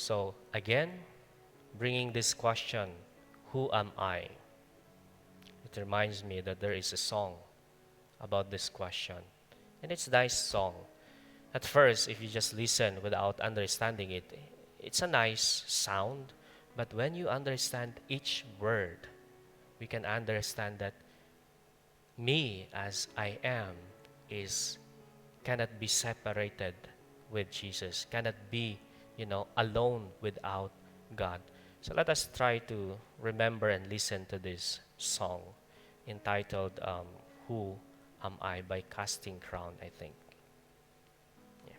So again, bringing this question, who am I? It reminds me that there is a song about this question. And it's a nice song. At first, if you just listen without understanding it, it's a nice sound. But when you understand each word, we can understand that me as I am is cannot be separated with Jesus, cannot be, alone without God. So let us try to remember and listen to this song entitled Who Am I by Casting Crown, I think. Yeah.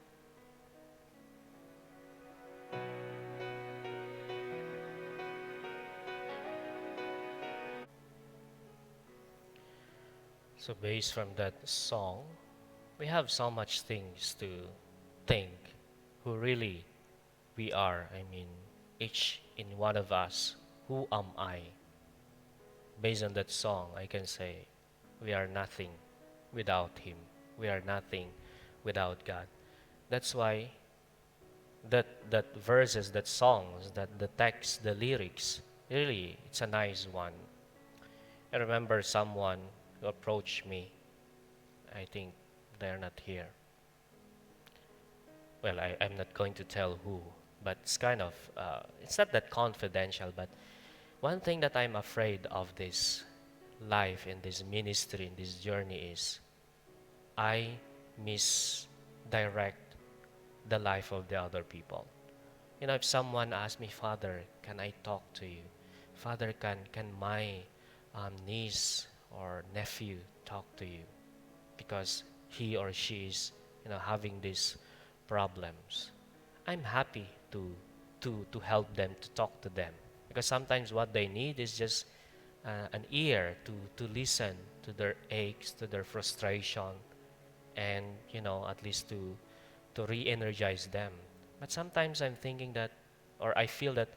So based from that song, we have so much things to think who really we are. I mean, each in one of us, who am I? Based on that song, I can say we are nothing without Him. We are nothing without God. That's why that verses, that songs, that the text, the lyrics, really, it's a nice one. I remember someone who approached me. I think they're not here. Well, I'm not going to tell who, but it's kind of, it's not that confidential, but one thing that I'm afraid of this life, in this ministry, in this journey is I misdirect the life of the other people. If someone asks me, Father, can I talk to you? Father, can my niece or nephew talk to you? Because he or she is, having these problems. I'm happy to help them, to talk to them. Because sometimes what they need is just an ear to listen to their aches, to their frustration, and at least to re-energize them. But sometimes I'm thinking that, or I feel that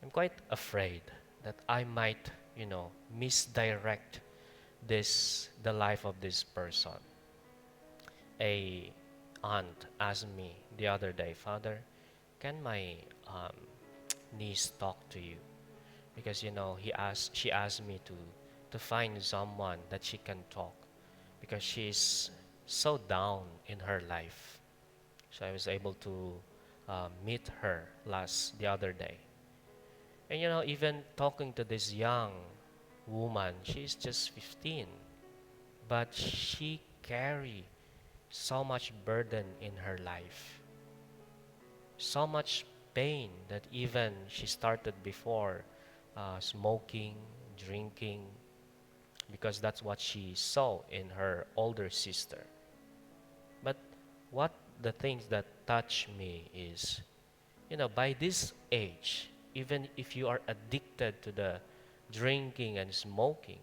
I'm quite afraid that I might, misdirect the life of this person. A aunt asked me the other day, Father, can my um, niece talk to you? Because she asked me to find someone that she can talk because she's so down in her life. So I was able to meet her the other day. And even talking to this young woman, she's just 15, but she carry so much burden in her life, so much pain that even she started before smoking, drinking, because that's what she saw in her older sister. But what the things that touch me is, by this age, even if you are addicted to the drinking and smoking,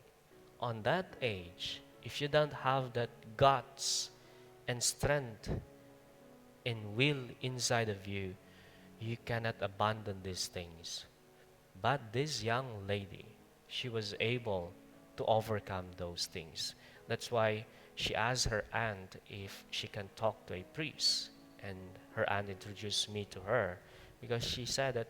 on that age, if you don't have that guts and strength and will inside of you, you cannot abandon these things. But this young lady, she was able to overcome those things. That's why she asked her aunt if she can talk to a priest. And her aunt introduced me to her because she said that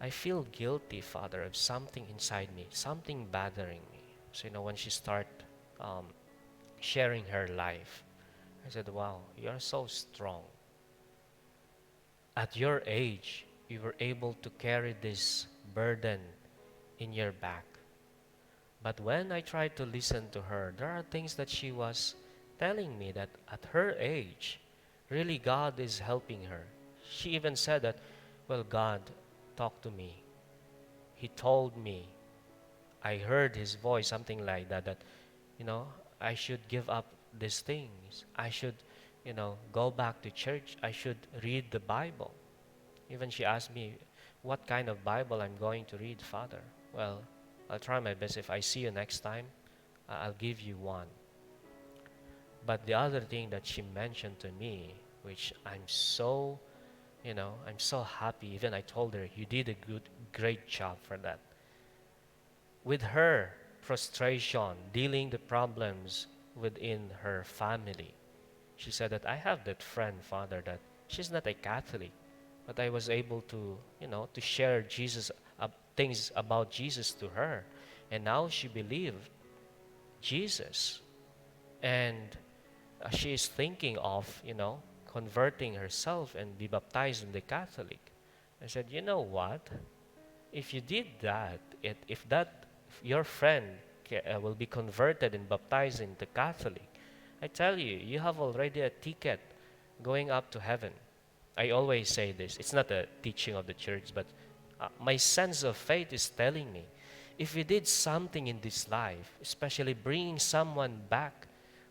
I feel guilty, Father, of something inside me, something bothering me. So, when she started um, sharing her life, I said, wow, you are so strong. At your age, you were able to carry this burden in your back. But when I tried to listen to her, there are things that she was telling me that at her age, really God is helping her. She even said that, well, God talked to me. He told me, I heard his voice, something like that, that, you know, I should give up these things. I should, go back to church. I should read the Bible. Even she asked me, what kind of Bible I'm going to read, Father? Well, I'll try my best. If I see you next time, I'll give you one. But the other thing that she mentioned to me, which I'm so happy. Even I told her, you did a great job for that. With her frustration, dealing the problems within her family, she said that I have that friend, Father, that she's not a Catholic, but I was able to, to share things about Jesus to her. And now she believed Jesus. And she is thinking of, converting herself and be baptized in the Catholic. I said, you know what? If you did that, if your friend will be converted and baptized into Catholic, I tell you, you have already a ticket going up to heaven. I always say this. It's not a teaching of the church, but my sense of faith is telling me, if you did something in this life, especially bringing someone back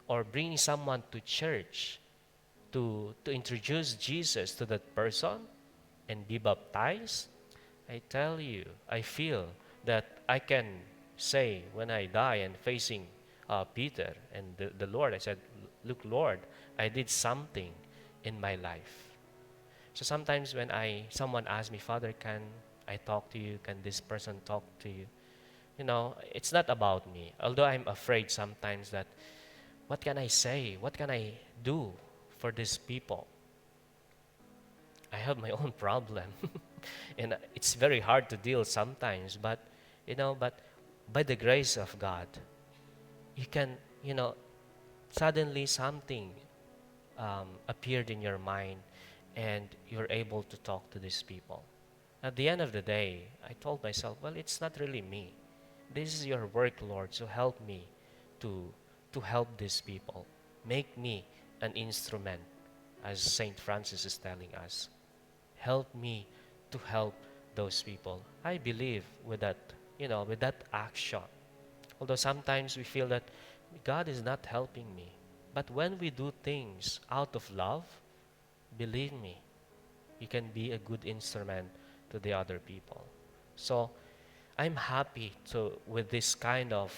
or bringing someone to church to introduce Jesus to that person and be baptized, I tell you, I feel that I can say when I die and facing Peter and the Lord, I said, look, Lord, I did something in my life. So sometimes when someone asks me, Father, can I talk to you? Can this person talk to you? It's not about me. Although I'm afraid sometimes that, what can I say? What can I do for these people? I have my own problem. And it's very hard to deal sometimes. But by the grace of God, you can, suddenly something appeared in your mind and you're able to talk to these people. At the end of the day, I told myself, well, it's not really me. This is your work, Lord, so help me to, to help these people. Make me an instrument, as St. Francis is telling us. Help me to help those people. I believe with that action. Although sometimes we feel that God is not helping me. But when we do things out of love, believe me, you can be a good instrument to the other people. So I'm happy with this kind of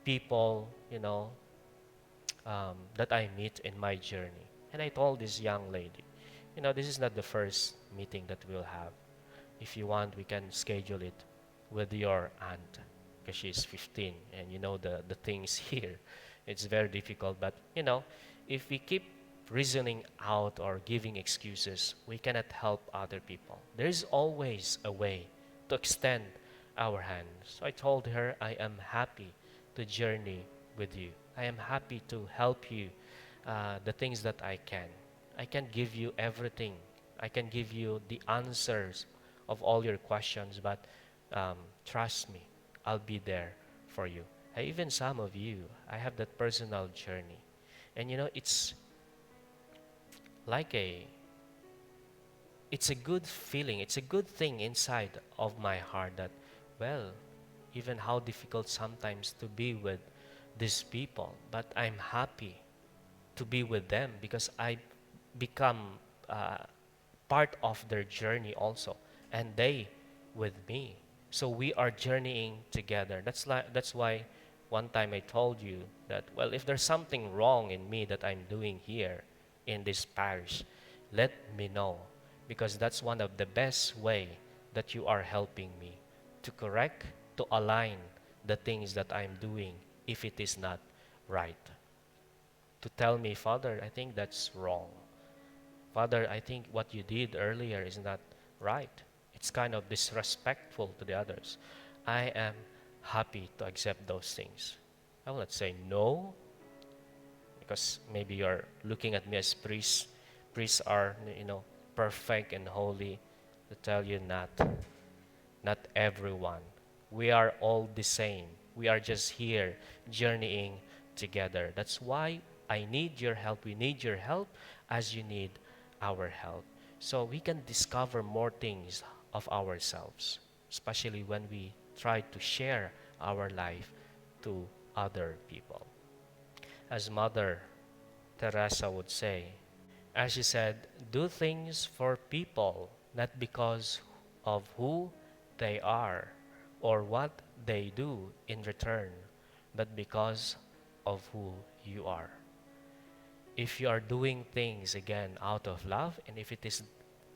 people, that I meet in my journey. And I told this young lady, this is not the first meeting that we'll have. If you want, we can schedule it with your aunt because she's 15 and the things here. It's very difficult, but if we keep reasoning out or giving excuses, we cannot help other people. There's always a way to extend our hand. So I told her, I am happy to journey with you. I am happy to help you the things that I can. I can give you everything. I can give you the answers of all your questions, but trust me, I'll be there for you. Even some of you, I have that personal journey. And like a it's a good feeling, it's a good thing inside of my heart that, well, even how difficult sometimes to be with these people, but I'm happy to be with them because I become part of their journey also, and they with me. So we are journeying together. That's why one time I told you that, well, if there's something wrong in me that I'm doing here in this parish, let me know, because that's one of the best way that you are helping me to correct, to align the things that I'm doing if it is not right. To tell me, Father, I think that's wrong. Father, I think what you did earlier is not right. It's kind of disrespectful to the others. I am happy to accept those things. I will not say no, because maybe you're looking at me as priests. Priests are, perfect and holy. To tell you, not everyone. We are all the same. We are just here journeying together. That's why I need your help. We need your help as you need our help. So we can discover more things of ourselves, especially when we try to share our life to other people. As Mother Teresa would say, as she said, do things for people, not because of who they are or what they do in return, but because of who you are. If you are doing things again out of love, and if it is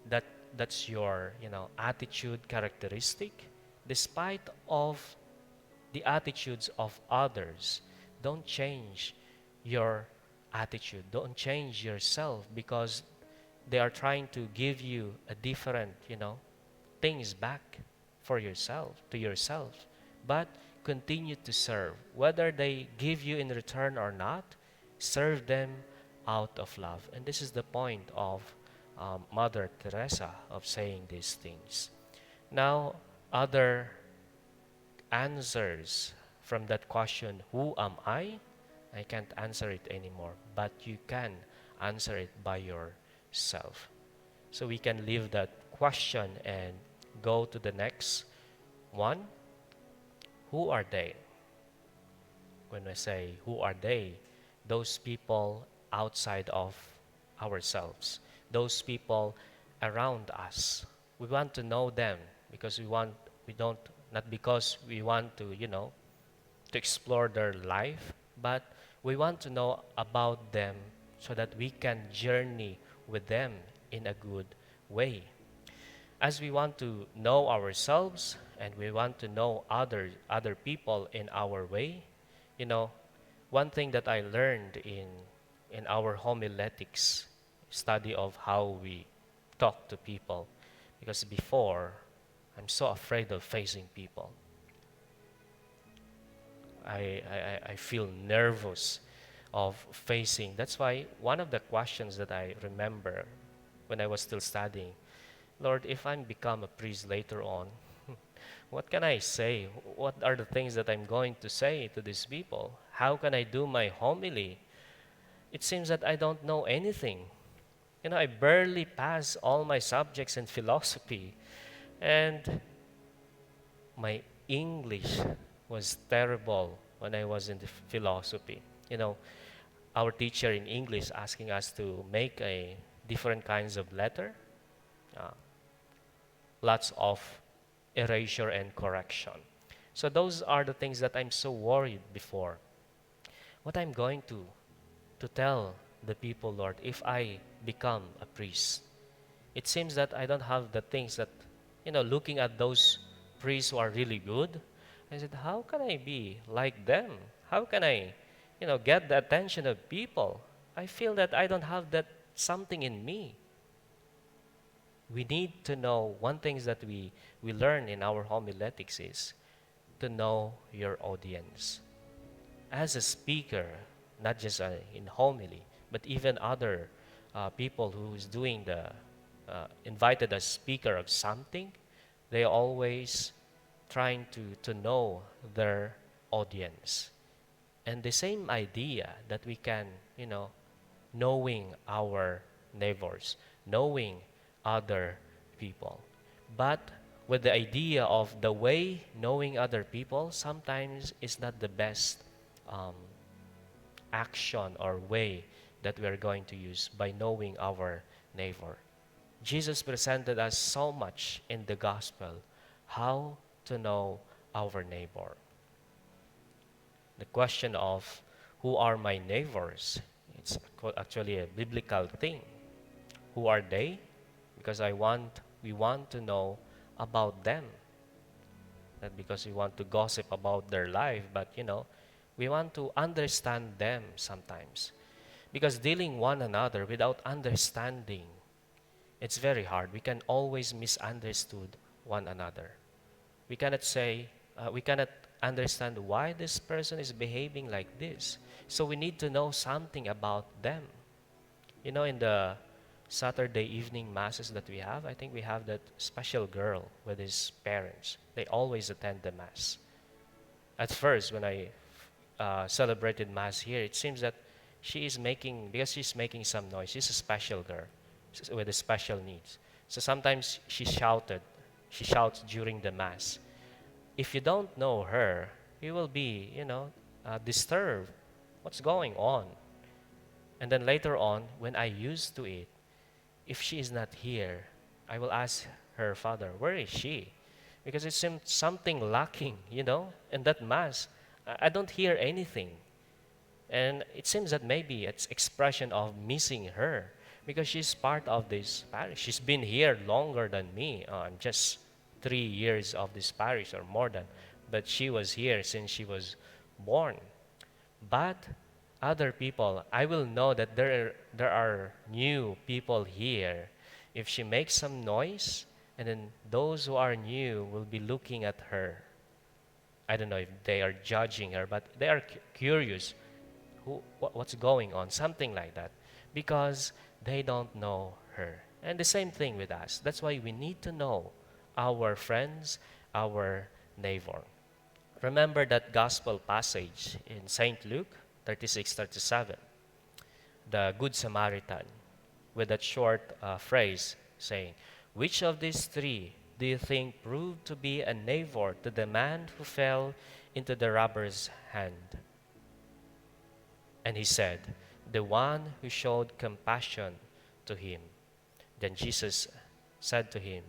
that that's your attitude characteristic, despite of the attitudes of others, don't change your attitude, don't change yourself, because they are trying to give you a different, things back for yourself, to yourself. But continue to serve. Whether they give you in return or not, serve them out of love. And this is the point of Mother Teresa of saying these things. Now, other answers from that question, who am I? I can't answer it anymore, but you can answer it by yourself. So we can leave that question and go to the next one. Who are they? When I say who are they, those people outside of ourselves, those people around us. We want to know them because we don't, not because we want to, to explore their life, but we want to know about them so that we can journey with them in a good way. As we want to know ourselves and we want to know other people in our way, you know, one thing that I learned in our homiletics study of how we talk to people, because before I'm so afraid of facing people. I feel nervous of facing. That's why one of the questions that I remember when I was still studying, Lord, if I'm become a priest later on, what can I say? What are the things that I'm going to say to these people? How can I do my homily? It seems that I don't know anything. I barely pass all my subjects in philosophy, and my English was terrible when I was in the philosophy. You know, our teacher in English asking us to make a different kinds of letter, uh, lots of erasure and correction. So those are the things that I'm so worried before. What I'm going to tell the people, Lord, if I become a priest. It seems that I don't have the things that, looking at those priests who are really good, I said, how can I be like them? How can I, get the attention of people? I feel that I don't have that something in me. We need to know, one thing that we learn in our homiletics is to know your audience. As a speaker, not just in homily, but even other people who is doing the invited as speaker of something, they always trying to know their audience. And the same idea that we can, knowing our neighbors, knowing other people. But with the idea of the way knowing other people sometimes is not the best um, action or way that we are going to use by knowing our neighbor. Jesus presented us so much in the gospel how to know our neighbor. The question of who are my neighbors, it's actually a biblical thing. Who are they? Because we want to know about them. Not because we want to gossip about their life, but we want to understand them sometimes. Because dealing one another without understanding, it's very hard. We can always misunderstood one another. We cannot understand why this person is behaving like this. So we need to know something about them. In the Saturday evening masses that we have, I think we have that special girl with his parents. They always attend the mass. At first, when I celebrated mass here, it seems that because she's making some noise. She's a special girl with a special needs. So sometimes she shouts during the mass. If you don't know her, you will be, disturbed. What's going on? And then later on, when I used to it, if she is not here, I will ask her father, where is she? Because it seems something lacking, in that mass. I don't hear anything. And it seems that maybe it's expression of missing her because she's part of this parish. She's been here longer than me. I'm just 3 years of this parish or more than. But she was here since she was born. But other people, I will know that there are new people here. If she makes some noise, and then those who are new will be looking at her. I don't know if they are judging her, but they are curious. What's going on? Something like that, because they don't know her. And the same thing with us. That's why we need to know our friends, our neighbor. Remember that gospel passage in St. Luke 36:37, the Good Samaritan, with that short phrase saying, "Which of these three do you think proved to be a neighbor to the man who fell into the robber's hand?" And he said, "The one who showed compassion to him." Then Jesus said to him,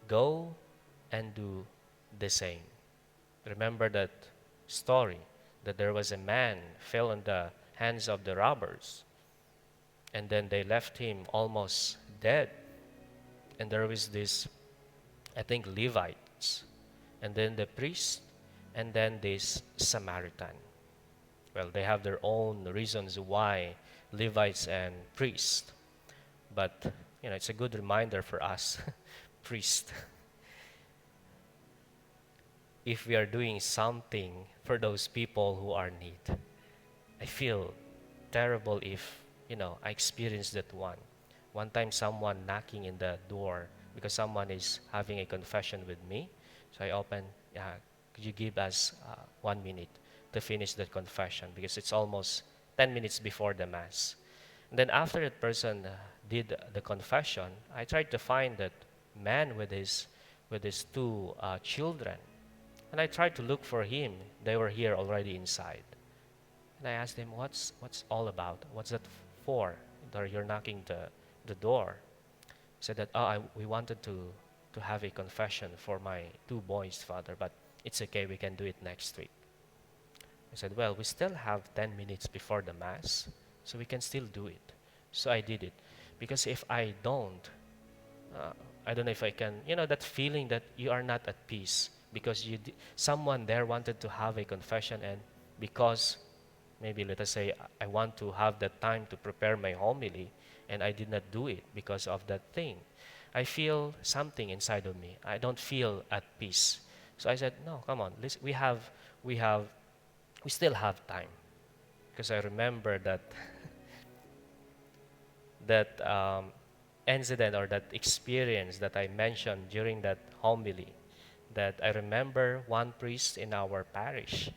"Go and do the same." Remember that story, that there was a man fell in the hands of the robbers, and then they left him almost dead. And there was this, I think, Levites, and then the priest, and then this Samaritan. Well, they have their own reasons why Levites and priests, but it's a good reminder for us, priests, if we are doing something for those people who are in need. I feel terrible if, I experienced that one. One time, someone knocking in the door because someone is having a confession with me. So I open, could you give us 1 minute to finish the confession, because it's almost 10 minutes before the Mass. And then after that person did the confession, I tried to find that man with his two children. And I tried to look for him. They were here already inside. And I asked him, what's all about? What's that for? That you're knocking the door. He said that, we wanted to have a confession for my two boys, Father, but it's okay, we can do it next week. I said, well, we still have 10 minutes before the Mass, so we can still do it. So I did it. Because if I don't, uh, I don't know if I can, that feeling that you are not at peace because someone there wanted to have a confession, and because maybe let us say I want to have that time to prepare my homily and I did not do it because of that thing. I feel something inside of me. I don't feel at peace. So I said, no, come on, we still have time, because I remember that that incident or that experience that I mentioned during that homily. That I remember one priest in our parish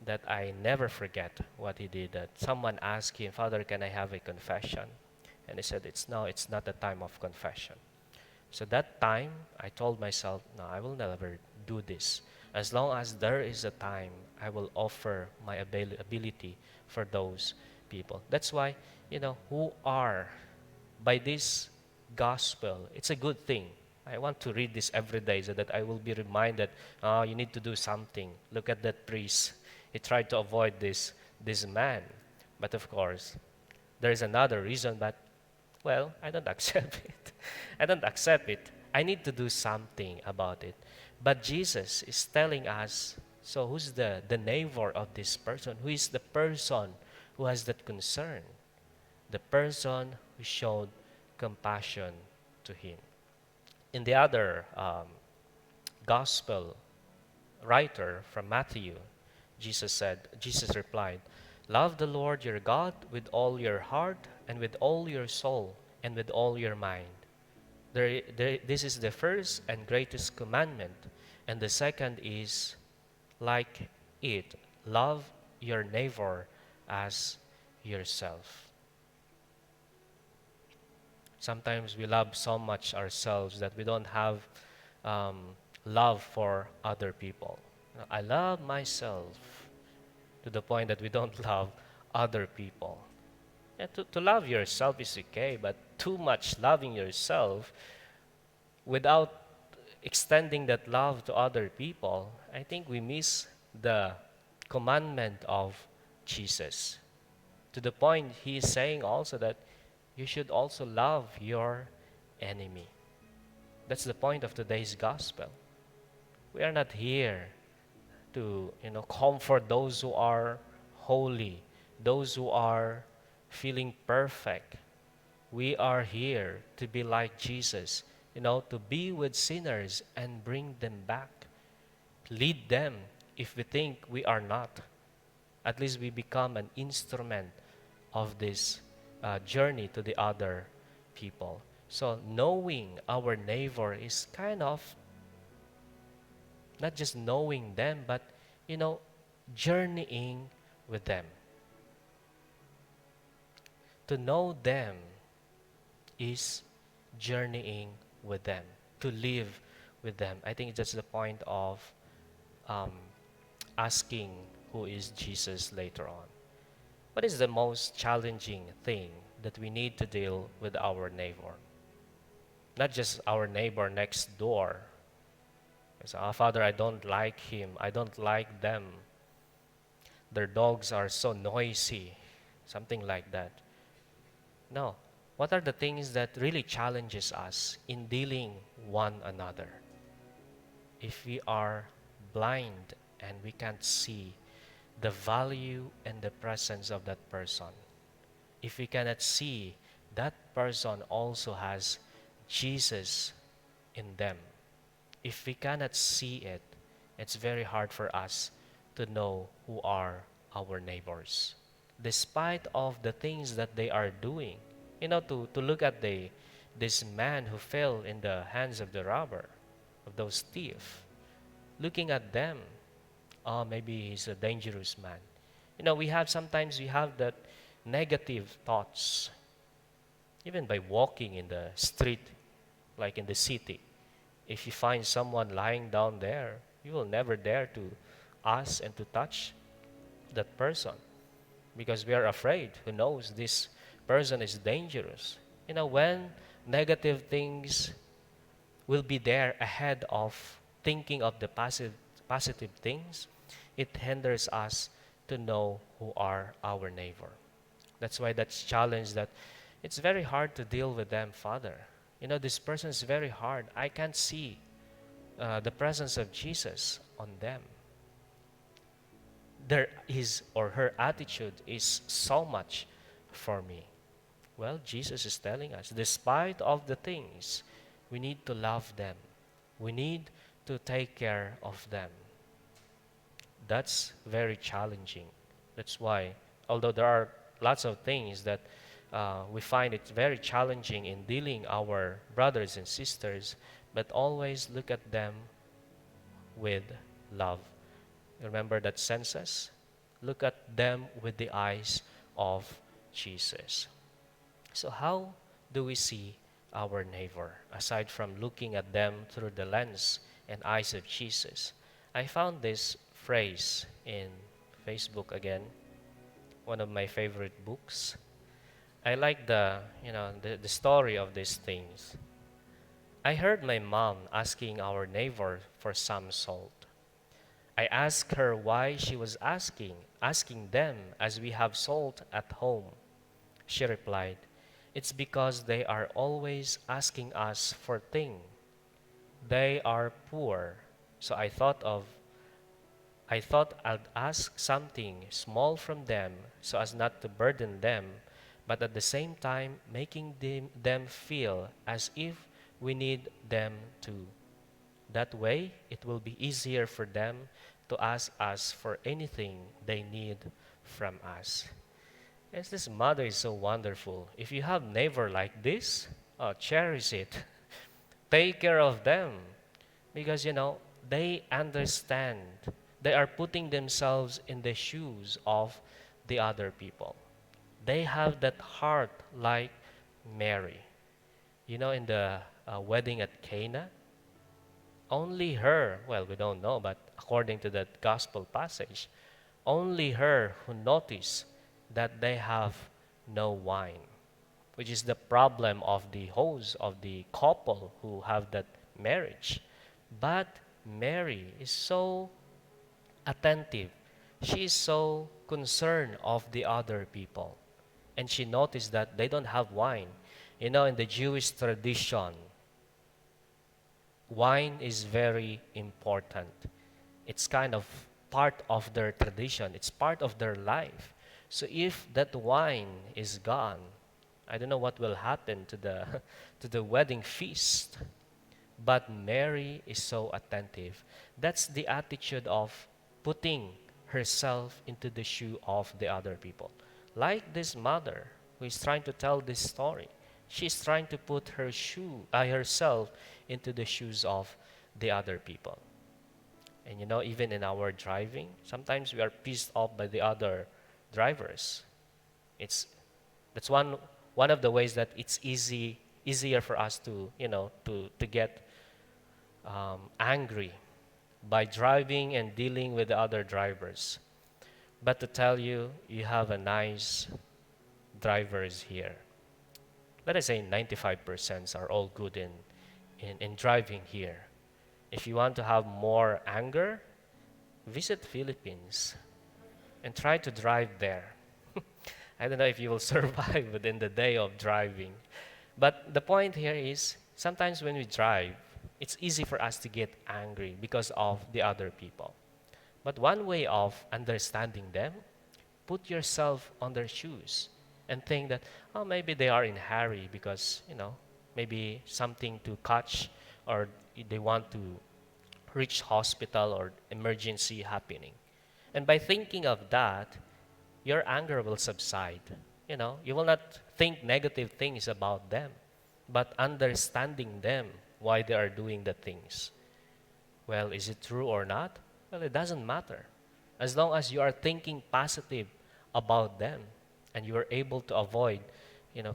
that I never forget what he did. That someone asked him, "Father, can I have a confession?" And he said, it's not the time of confession." So that time, I told myself, no, I will never do this. As long as there is a time, I will offer my ability for those people. That's why, who are by this gospel, it's a good thing. I want to read this every day so that I will be reminded, you need to do something. Look at that priest. He tried to avoid this man. But of course, there is another reason, but well, I don't accept it. I don't accept it. I need to do something about it. But Jesus is telling us, so who's the neighbor of this person? Who is the person who has that concern? The person who showed compassion to him. In the other gospel writer from Matthew, Jesus replied, "Love the Lord your God with all your heart and with all your soul and with all your mind. This is the first and greatest commandment, and the second is like it. Love your neighbor as yourself." Sometimes we love so much ourselves that we don't have love for other people. I love myself to the point that we don't love other people. Yeah, to love yourself is okay, but too much loving yourself without extending that love to other people, I think we miss the commandment of Jesus. To the point he is saying also that you should also love your enemy. That's the point of today's gospel. We are not here to, comfort those who are holy, those who are feeling perfect. We are here to be like Jesus, to be with sinners and bring them back. Lead them if we think we are not. At least we become an instrument of this journey to the other people. So knowing our neighbor is kind of not just knowing them, but you know, journeying with them. To know them is journeying with them, to live with them. I think that's the point of um, asking who is Jesus later on. What is the most challenging thing that we need to deal with our neighbor? Not just our neighbor next door. It's, Father, I don't like him. I don't like them. Their dogs are so noisy. Something like that. No. What are the things that really challenges us in dealing one another? If we are blind and we can't see the value and the presence of that person, if we cannot see that person also has Jesus in them, if we cannot see it, it's very hard for us to know who are our neighbors. Despite of the things that they are doing, to look at this man who fell in the hands of the robber, of those thieves, looking at them, oh, maybe he's a dangerous man. Sometimes we have that negative thoughts, even by walking in the street, like in the city. If you find someone lying down there, you will never dare to ask and to touch that person because we are afraid. Who knows, this person is dangerous. When negative things will be there ahead of thinking of the positive things, it hinders us to know who are our neighbor. That's why that's challenge that it's very hard to deal with them, Father. This person is very hard. I can't see the presence of Jesus on them. His or her attitude is so much for me. Well, Jesus is telling us, despite of the things, we need to love them. We need to take care of them. That's very challenging. That's why, although there are lots of things that we find it very challenging in dealing our brothers and sisters, but always look at them with love. Remember that census? Look at them with the eyes of Jesus. So how do we see our neighbor aside from looking at them through the lens and eyes of Jesus? I found this phrase in Facebook again, one of my favorite books. I like the story of these things. I heard my mom asking our neighbor for some salt. I asked her why she was asking them as we have salt at home. She replied, "It's because they are always asking us for things. They are poor, so I thought I'd ask something small from them so as not to burden them, but at the same time making them feel as if we need them too. That way, it will be easier for them to ask us for anything they need from us." Yes, this mother is so wonderful. If you have neighbor like this, cherish it. Take care of them because they understand. They are putting themselves in the shoes of the other people. They have that heart like Mary. In the wedding at Cana, only her, well, we don't know, but according to that gospel passage, only her who noticed that they have no wine, which is the problem of the host of the couple who have that marriage. But Mary is so attentive. She is so concerned of the other people. And she noticed that they don't have wine. In the Jewish tradition, wine is very important. It's kind of part of their tradition. It's part of their life. So if that wine is gone, I don't know what will happen to the to the wedding feast. But Mary is so attentive. That's the attitude of putting herself into the shoe of the other people. Like this mother who is trying to tell this story. She's trying to put herself into the shoes of the other people. And even in our driving, sometimes we are pissed off by the other drivers. It's that's one of the ways that it's easier for us to to get angry by driving and dealing with the other drivers. But to tell you, you have a nice drivers here. Let us say 95% are all good in driving here. If you want to have more anger, visit Philippines and try to drive there. I don't know if you will survive within the day of driving. But the point here is sometimes when we drive, it's easy for us to get angry because of the other people. But one way of understanding them, put yourself on their shoes and think that, oh, maybe they are in hurry because, maybe something to catch or they want to reach hospital or emergency happening. And by thinking of that, your anger will subside. You will not think negative things about them, but understanding them why they are doing the things. Well, is it true or not? Well, it doesn't matter. As long as you are thinking positive about them and you are able to avoid,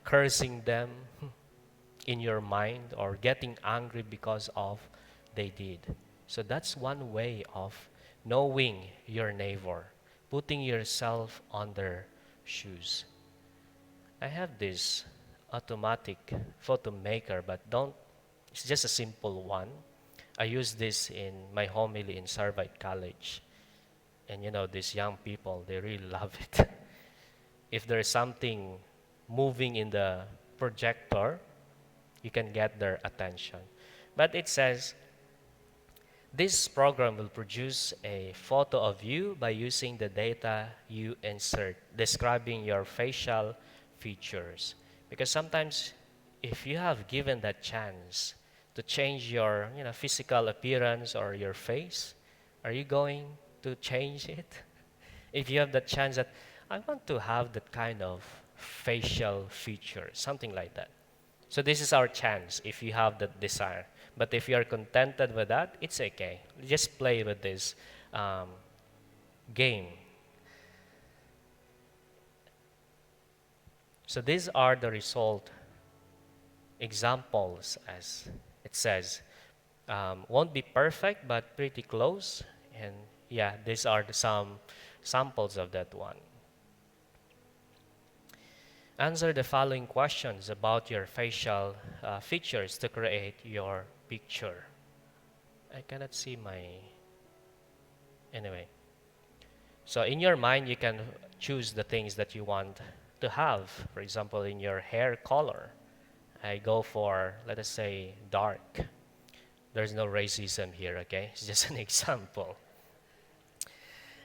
cursing them in your mind or getting angry because of they did. So that's one way of knowing your neighbor, putting yourself on their shoes. I have this automatic photo maker, but it's just a simple one. I use this in my homily in Sarvite College. And these young people, they really love it. If there's something moving in the projector, you can get their attention. But it says, this program will produce a photo of you by using the data you insert, describing your facial features. Because sometimes, if you have given that chance to change your physical appearance or your face, are you going to change it? If you have that chance that, I want to have that kind of facial feature, something like that. So this is our chance if you have that desire. But if you are contented with that, it's okay. Just play with this game. So these are the result examples, as it says. Won't be perfect, but pretty close. And yeah, these are some samples of that one. Answer the following questions about your facial features to create your picture. I cannot see my... Anyway. So in your mind, you can choose the things that you want to have. For example, in your hair color, I go for, let us say, dark. There's no racism here, okay? It's just an example.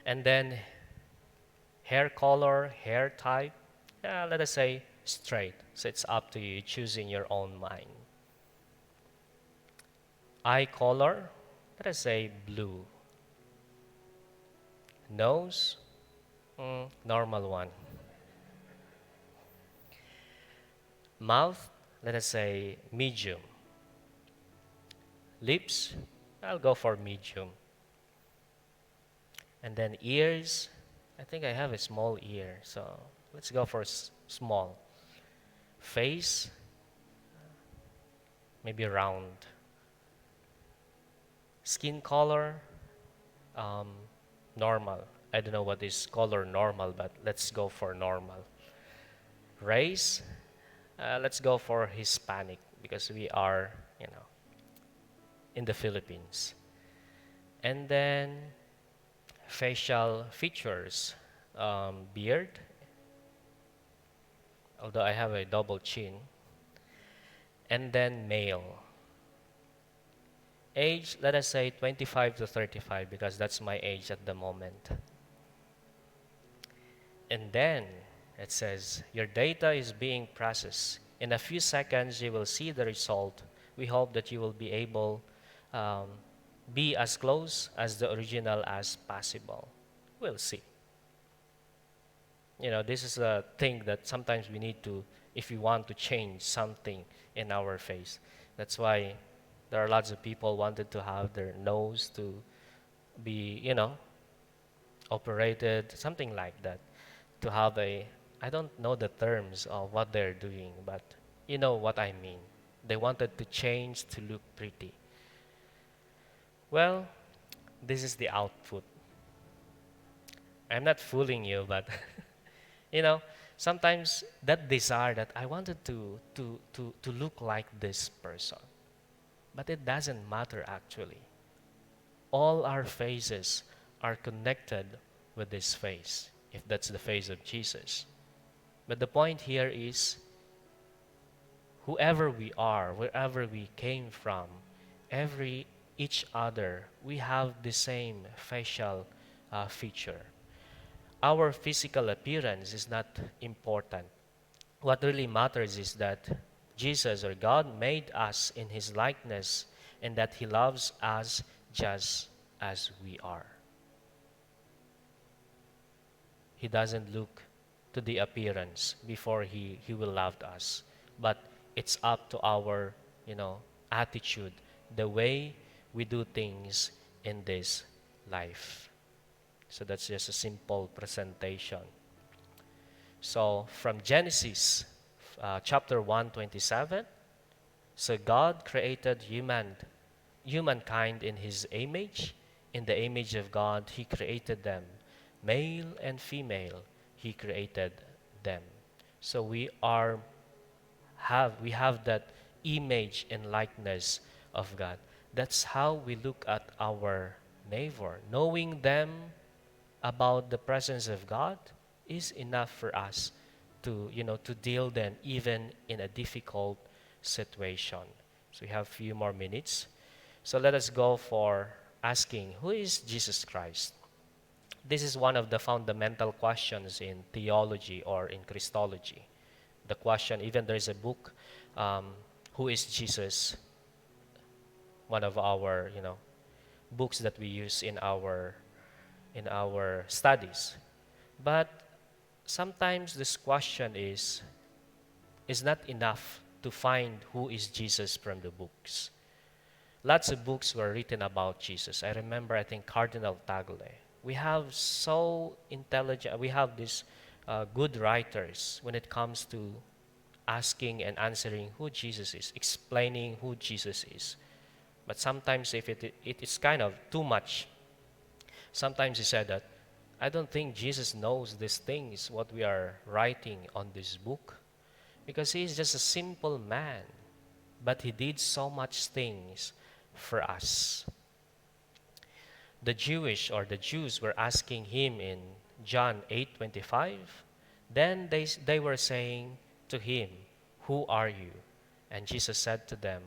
And then hair color, hair type, let us say straight. So it's up to you, choosing your own mind. Eye color, let us say blue. Nose, normal one. Mouth, let us say medium. Lips, I'll go for medium. And then ears, I think I have a small ear, so let's go for small. Face, maybe round. Skin color, normal. I don't know what is color normal, but let's go for normal. Race, let's go for Hispanic because we are, in the Philippines. And then facial features, beard, although I have a double chin. And then male. Age, let us say 25 to 35 because that's my age at the moment. And then it says, your data is being processed. In a few seconds, you will see the result. We hope that you will be able um, be as close as the original as possible. We'll see. This is a thing that sometimes we need to, if we want to change something in our face. That's why there are lots of people wanted to have their nose to be, operated, something like that, to have a, I don't know the terms of what they're doing, but you know what I mean. They wanted to change to look pretty. Well, this is the output. I'm not fooling you, but you know, sometimes that desire that I wanted to look like this person, but it doesn't matter actually. All our faces are connected with this face, if that's the face of Jesus. But the point here is whoever we are, wherever we came from, every each other, we have the same facial feature. Our physical appearance is not important. What really matters is that Jesus or God made us in His likeness and that He loves us just as we are. He doesn't look to the appearance before He will love us. But it's up to our, attitude, the way we do things in this life. So that's just a simple presentation. So from Genesis chapter 1:27, so God created humankind in His image. In the image of God, He created them. Male and female, He created them. So we have that image and likeness of God. That's how we look at our neighbor. Knowing them about the presence of God is enough for us to deal then even in a difficult situation. So we have a few more minutes. So let us go for asking, who is Jesus Christ? This is one of the fundamental questions in theology or in Christology. The question, even there is a book, Who is Jesus? One of our, books that we use in our studies. But sometimes this question is not enough to find who is Jesus from the books. Lots of books were written about Jesus. I remember, I think, Cardinal Tagle. We have so intelligent, we have these good writers when it comes to asking and answering who Jesus is, explaining who Jesus is. But sometimes if it is kind of too much, sometimes he said that, I don't think Jesus knows these things, what we are writing on this book, because he is just a simple man, but he did so much things for us. The Jews were asking him in John 8:25. Then they were saying to him, who are you? And Jesus said to them,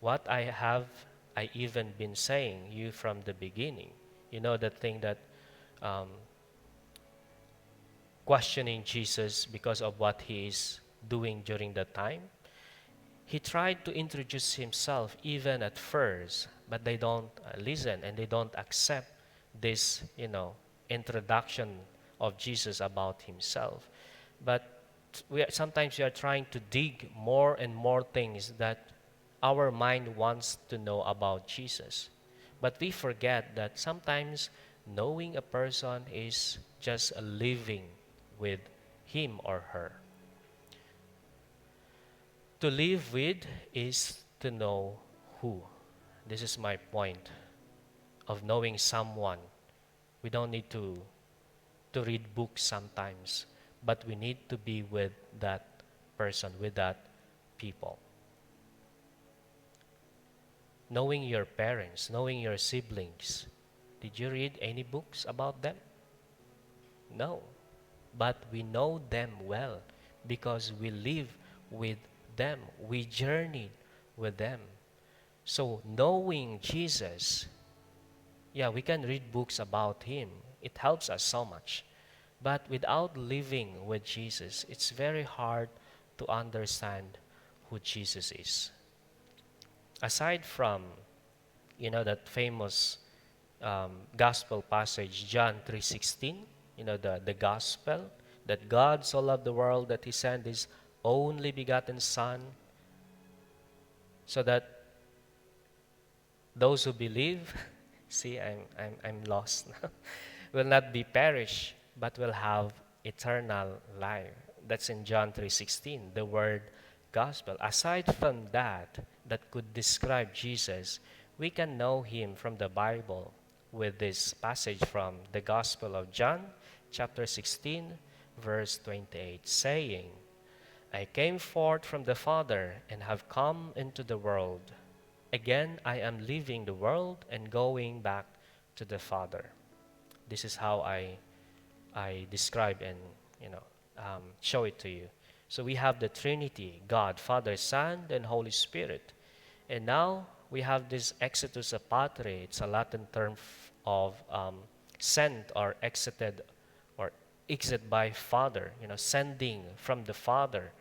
what I even been saying you from the beginning. You know that thing that questioning Jesus because of what he is doing during that time. He tried to introduce himself even at first, but they don't listen and they don't accept this, introduction of Jesus about himself. But sometimes we are trying to dig more and more things that our mind wants to know about Jesus. But we forget that sometimes knowing a person is just living with him or her. To live with is to know who. This is my point of knowing someone. We don't need to read books sometimes, but we need to be with that person, with that people. Knowing your parents, knowing your siblings. Did you read any books about them? No. But we know them well because we live with them. We journeyed with them. So knowing Jesus, we can read books about him. It helps us so much. But without living with Jesus, it's very hard to understand who Jesus is. Aside from, that famous gospel passage, John 3:16, the gospel, that God so loved the world that he sent his only begotten Son, so that those who believe, see, I'm lost now, will not be perished, but will have eternal life. That's in John 3:16, the word gospel. Aside from that could describe Jesus, we can know him from the Bible with this passage from the Gospel of John, chapter 16, verse 28, saying, I came forth from the Father and have come into the world. Again, I am leaving the world and going back to the Father. This is how I describe and show it to you. So we have the Trinity, God, Father, Son, and Holy Spirit. And now we have this exitus a patre. It's a Latin term of sent or exited or exit by Father, sending from the Father,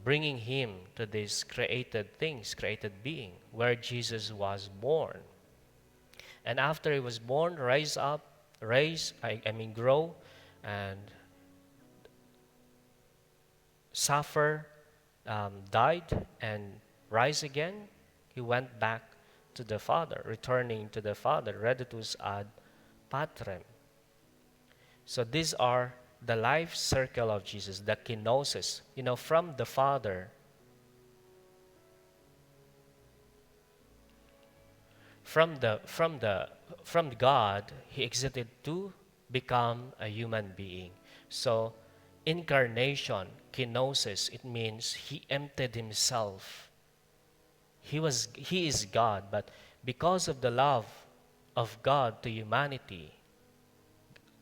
bringing him to these created things, created being, where Jesus was born. And after he was born, grow, and suffer, died, and rise again, he went back to the Father, returning to the Father, redditus ad patrem. So these are the life circle of Jesus, the kenosis, from the Father, from God, he exited to become a human being. So incarnation, kenosis, it means he emptied himself. He is God, but because of the love of God to humanity,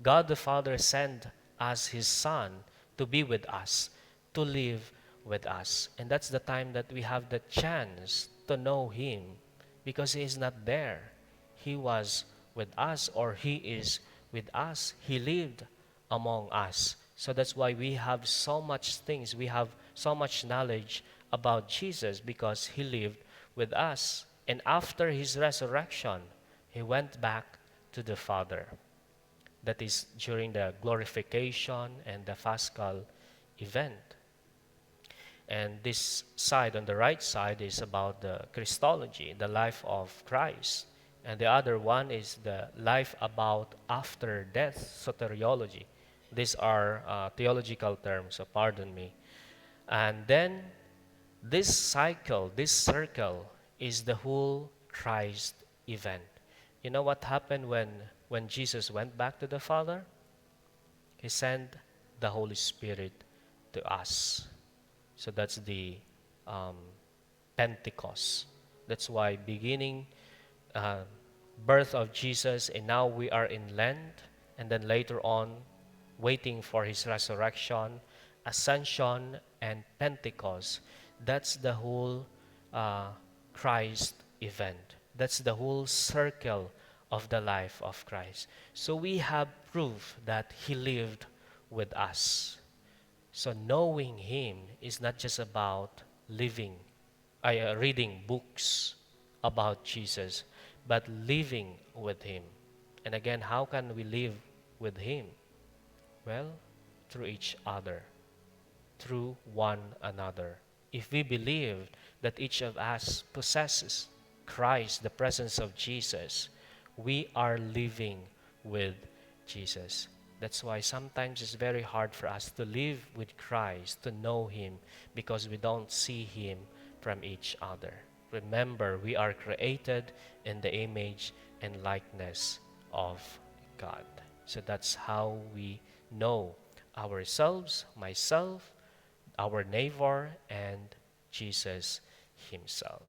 God the Father sent us his Son to be with us, to live with us. And that's the time that we have the chance to know him, because he is not there. He was with us, or he is with us. He lived among us. So that's why we have so much things, we have so much knowledge about Jesus, because he lived with us. And after his resurrection, he went back to the Father. That is during the glorification and the Paschal event. And this side, on the right side, is about the Christology, the life of Christ. And the other one is the life about after death, soteriology. These are theological terms, so pardon me. And then this cycle, this circle, is the whole Christ event. You know what happened when Jesus went back to the Father? He sent the Holy Spirit to us. So that's the Pentecost. That's why beginning birth of Jesus, and now we are in Lent, and then later on waiting for his resurrection, ascension, and Pentecost. That's the whole Christ event. That's the whole circle of the life of Christ. So we have proof that he lived with us. So knowing him is not just about reading books about Jesus, but living with him. And again, how can we live with him? Well, through each other, through one another. If we believe that each of us possesses Christ, the presence of Jesus, we are living with Jesus. That's why sometimes it's very hard for us to live with Christ, to know him, because we don't see him from each other. Remember, we are created in the image and likeness of God. So that's how we know ourselves, myself, our neighbor, and Jesus himself.